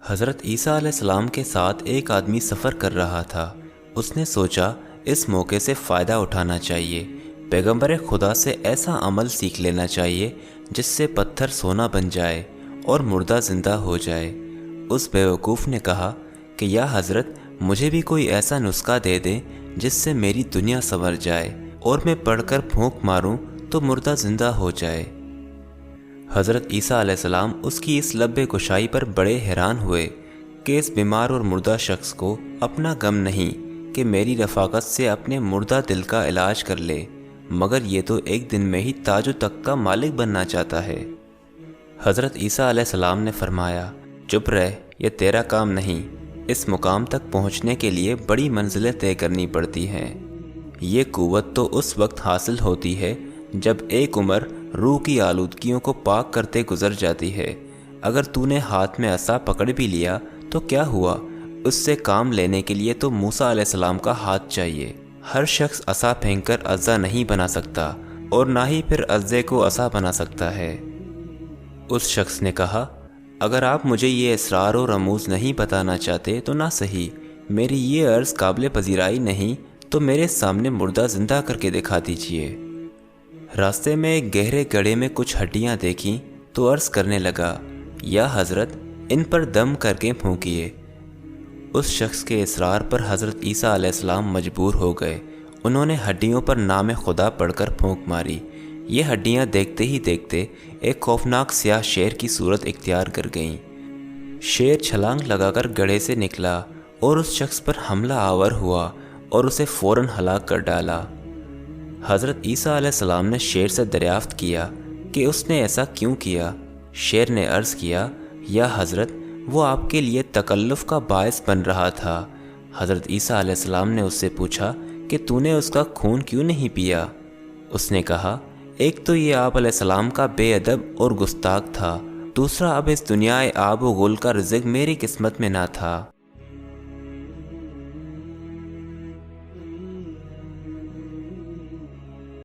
حضرت عیسیٰ علیہ السلام کے ساتھ ایک آدمی سفر کر رہا تھا۔ اس نے سوچا اس موقع سے فائدہ اٹھانا چاہیے، پیغمبر خدا سے ایسا عمل سیکھ لینا چاہیے جس سے پتھر سونا بن جائے اور مردہ زندہ ہو جائے۔ اس بیوقوف نے کہا کہ یا حضرت مجھے بھی کوئی ایسا نسخہ دے دیں جس سے میری دنیا سنور جائے اور میں پڑھ کر پھونک ماروں تو مردہ زندہ ہو جائے۔ حضرت عیسیٰ علیہ السلام اس کی اس لب کشائی پر بڑے حیران ہوئے کہ اس بیمار اور مردہ شخص کو اپنا غم نہیں کہ میری رفاقت سے اپنے مردہ دل کا علاج کر لے، مگر یہ تو ایک دن میں ہی تاج و تخت کا مالک بننا چاہتا ہے۔ حضرت عیسیٰ علیہ السلام نے فرمایا، چپ رہ، یہ تیرا کام نہیں۔ اس مقام تک پہنچنے کے لیے بڑی منزلیں طے کرنی پڑتی ہیں۔ یہ قوت تو اس وقت حاصل ہوتی ہے جب ایک عمر روح کی آلودگیوں کو پاک کرتے گزر جاتی ہے۔ اگر تو نے ہاتھ میں عصا پکڑ بھی لیا تو کیا ہوا؟ اس سے کام لینے کے لیے تو موسیٰ علیہ السلام کا ہاتھ چاہیے۔ ہر شخص عصا پھینک کر عصا نہیں بنا سکتا اور نہ ہی پھر عصے کو عصا بنا سکتا ہے۔ اس شخص نے کہا، اگر آپ مجھے یہ اسرار و رموز نہیں بتانا چاہتے تو نہ صحیح، میری یہ عرض قابل پذیرائی نہیں تو میرے سامنے مردہ زندہ کر کے دکھا دیجیے۔ راستے میں ایک گہرے گڑھے میں کچھ ہڈیاں دیکھیں تو عرض کرنے لگا، یا حضرت ان پر دم کر کے پھونکیے۔ اس شخص کے اصرار پر حضرت عیسیٰ علیہ السلام مجبور ہو گئے۔ انہوں نے ہڈیوں پر نام خدا پڑھ کر پھونک ماری۔ یہ ہڈیاں دیکھتے ہی دیکھتے ایک خوفناک سیاہ شیر کی صورت اختیار کر گئیں۔ شیر چھلانگ لگا کر گڑھے سے نکلا اور اس شخص پر حملہ آور ہوا اور اسے فوراً ہلاک کر ڈالا۔ حضرت عیسیٰ علیہ السلام نے شیر سے دریافت کیا کہ اس نے ایسا کیوں کیا۔ شیر نے عرض کیا، یا حضرت وہ آپ کے لیے تکلف کا باعث بن رہا تھا۔ حضرت عیسیٰ علیہ السلام نے اس سے پوچھا کہ تو نے اس کا خون کیوں نہیں پیا؟ اس نے کہا، ایک تو یہ آپ علیہ السلام کا بے ادب اور گستاخ تھا، دوسرا اب اس دنیا آب و گل کا رزق میری قسمت میں نہ تھا۔